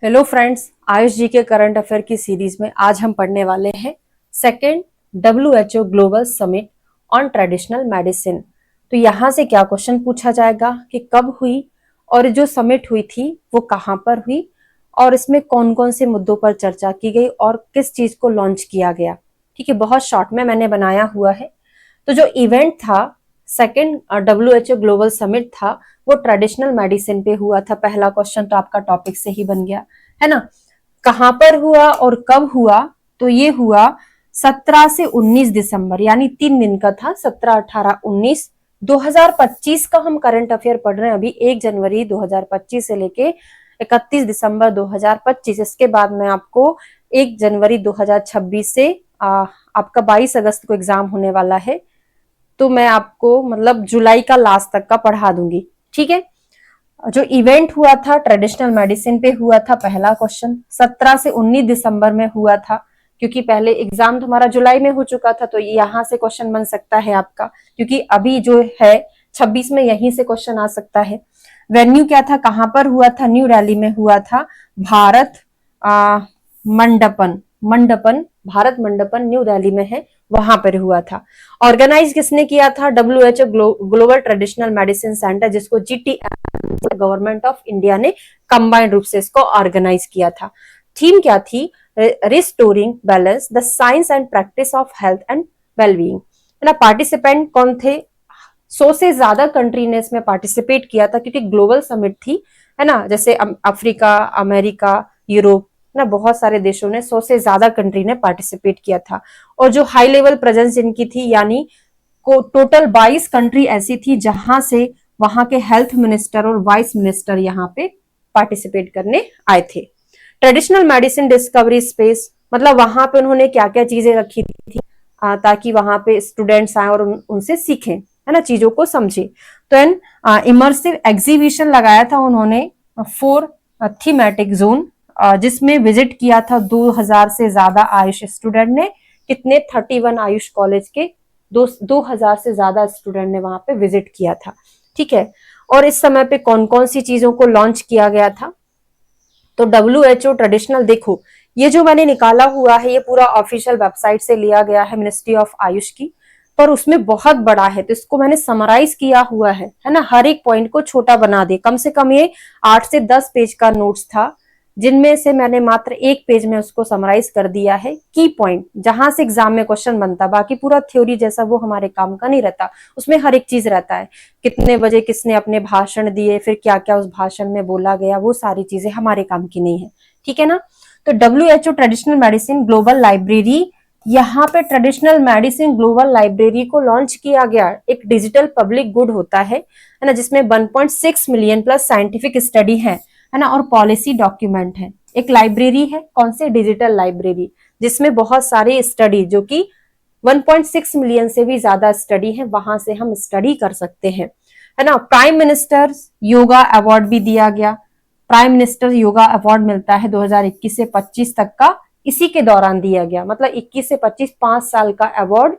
Hello friends, Ayush जी के current affair की series में आज हम पढ़ने वाले हैं second WHO global summit on traditional medicine. तो यहाँ से क्या क्वेश्चन पूछा जाएगा कि कब हुई और जो समिट हुई थी वो कहाँ पर हुई और इसमें कौन कौन से मुद्दों पर चर्चा की गई और किस चीज को लॉन्च किया गया। ठीक है, बहुत शॉर्ट में मैंने बनाया हुआ है। तो जो इवेंट था सेकेंड WHO ग्लोबल समिट था वो ट्रेडिशनल मेडिसिन पे हुआ था। पहला क्वेश्चन तो आपका टॉपिक से ही बन गया है ना। कहां पर हुआ और कब हुआ? तो ये हुआ 17 से 19 दिसंबर, यानी 3 दिन का था। 17, 18, 19 2025 का हम करंट अफेयर पढ़ रहे हैं अभी। 1 जनवरी 2025 से लेके 31 दिसंबर 2025। इसके बाद में आपको 1 जनवरी 2026 से आपका 22 अगस्त को एग्जाम होने वाला है। तो मैं आपको मतलब जुलाई का लास्ट तक का पढ़ा दूंगी। ठीक है, जो इवेंट हुआ था ट्रेडिशनल मेडिसिन पे हुआ था। पहला क्वेश्चन 17 से 19 दिसंबर में हुआ था, क्योंकि पहले एग्जाम तुम्हारा जुलाई में हो चुका था। तो यहाँ से क्वेश्चन बन सकता है आपका, क्योंकि अभी जो है 26 में यहीं से क्वेश्चन आ सकता है। वेन्यू क्या था, कहां पर हुआ था? न्यू दिल्ली में हुआ था। भारत मंडपन भारत मंडपन न्यू दिल्ली में है, वहां पर हुआ था। ऑर्गेनाइज किसने किया था? WHO global traditional medicine centre, जिसको GTM गवर्नमेंट ऑफ इंडिया ने कंबाइंड रूप से इसको ऑर्गेनाइज किया था। थीम क्या थी? Restoring balance the science and practice of health and wellbeing. है ना। पार्टिसिपेंट कौन थे? 100 से ज्यादा कंट्री ने इसमें पार्टिसिपेट किया था, क्योंकि ग्लोबल समिट थी। है ना, जैसे अफ्रीका, अमेरिका, यूरोप ना, बहुत सारे देशों ने 100 से ज्यादा कंट्री ने पार्टिसिपेट किया था। और जो हाई लेवल प्रेजेंस इनकी थी, यानी को टोटल 22 कंट्री ऐसी थी जहां से वहां के हेल्थ मिनिस्टर और वाइस मिनिस्टर यहाँ पे पार्टिसिपेट करने आए थे। ट्रेडिशनल मेडिसिन डिस्कवरी स्पेस, मतलब वहां पे उन्होंने क्या क्या चीजें रखी थी ताकि वहां पे स्टूडेंट्स आए और उनसे सीखें, है ना, चीजों को समझे। तो एन इमर्सिव एग्जीबिशन लगाया था उन्होंने 4 थीमेटिक जोन, जिसमें विजिट किया था 2000 से ज्यादा आयुष स्टूडेंट ने। कितने? 31 आयुष कॉलेज के 2000 से ज्यादा स्टूडेंट ने वहां पे विजिट किया था। ठीक है, और इस समय पे कौन कौन सी चीजों को लॉन्च किया गया था? तो WHO ट्रेडिशनल, देखो ये जो मैंने निकाला हुआ है ये पूरा ऑफिशियल वेबसाइट से लिया गया है, मिनिस्ट्री ऑफ आयुष की, पर उसमें बहुत बड़ा है तो इसको मैंने समराइज किया हुआ है ना। हर एक पॉइंट को छोटा बना दे। कम से कम ये 8 से 10 पेज का नोट्स था, जिनमें से मैंने मात्र 1 पेज में उसको समराइज कर दिया है। की पॉइंट जहां से एग्जाम में क्वेश्चन बनता, बाकी पूरा थ्योरी जैसा वो हमारे काम का नहीं रहता। उसमें हर एक चीज रहता है, कितने बजे किसने अपने भाषण दिए, फिर क्या क्या उस भाषण में बोला गया, वो सारी चीजें हमारे काम की नहीं है। ठीक है ना। तो WHO traditional medicine global library, यहाँ पे ट्रेडिशनल मेडिसिन ग्लोबल लाइब्रेरी को लॉन्च किया गया। एक डिजिटल पब्लिक गुड होता है ना, जिसमें 1.6 मिलियन प्लस साइंटिफिक स्टडी है ना, और पॉलिसी डॉक्यूमेंट है। एक लाइब्रेरी है, कौन से? डिजिटल लाइब्रेरी, जिसमें बहुत सारी स्टडी, जो कि 1.6 मिलियन से भी ज्यादा स्टडी है, वहां से हम स्टडी कर सकते हैं, है ना। प्राइम मिनिस्टर योगा अवार्ड भी दिया गया। प्राइम मिनिस्टर योगा अवार्ड मिलता है 2021 से 25 तक का, इसी के दौरान दिया गया। मतलब 21 से 25 5 साल का अवार्ड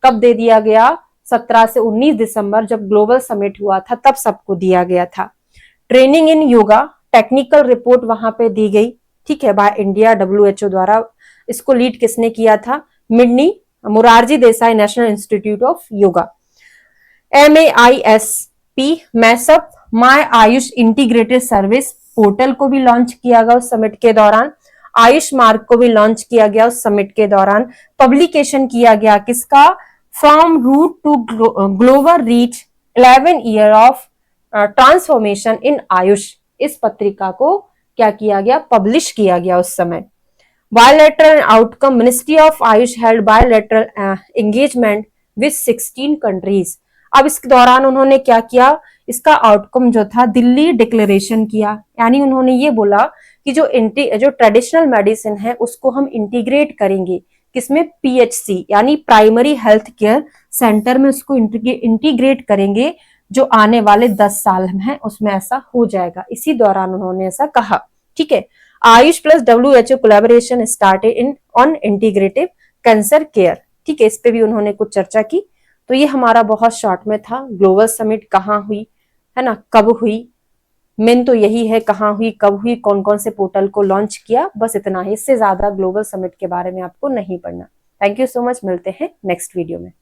कब दे दिया गया? 17 से 19 दिसंबर जब ग्लोबल समिट हुआ था तब सबको दिया गया था। Training in yoga technical report वहां पे दी गई। ठीक है, बाय इंडिया WHO द्वारा। इसको लीड किसने किया था? मिडनी Morarji Desai national institute of yoga. MAISP मैसअप my Ayush integrated service portal को भी लॉन्च किया गया उस समिट के दौरान। आयुष मार्ग को भी लॉन्च किया गया उस समिट के दौरान। पब्लिकेशन किया गया किसका? From root to global reach 11 year of transformation in AYUSH, इस पत्रिका को क्या किया गया? पब्लिश किया गया उस समय। Bilateral outcome, ministry of Ayush held bilateral engagement with 16 countries. अब इस दौरान उन्होंने क्या किया? इसका आउटकम जो था दिल्ली डिक्लेरेशन किया, यानी उन्होंने ये बोला कि जो ट्रेडिशनल मेडिसिन है उसको हम इंटीग्रेट करेंगे किसमें? PHC यानी प्राइमरी हेल्थ केयर सेंटर में उसको इंटीग्रेट करेंगे, जो आने वाले 10 साल है उसमें ऐसा हो जाएगा। इसी दौरान उन्होंने ऐसा कहा। ठीक है, Ayush plus WHO collaboration started in on integrative cancer care. ठीक है, इस पे भी उन्होंने कुछ चर्चा की। तो ये हमारा बहुत शॉर्ट में था। ग्लोबल समिट कहाँ हुई, है ना, कब हुई, मेन तो यही है, कहाँ हुई, कब हुई, कौन कौन से पोर्टल को लॉन्च किया, बस इतना ही। इससे ज्यादा ग्लोबल समिट के बारे में आपको नहीं पढ़ना। थैंक यू सो मच, मिलते हैं नेक्स्ट वीडियो में।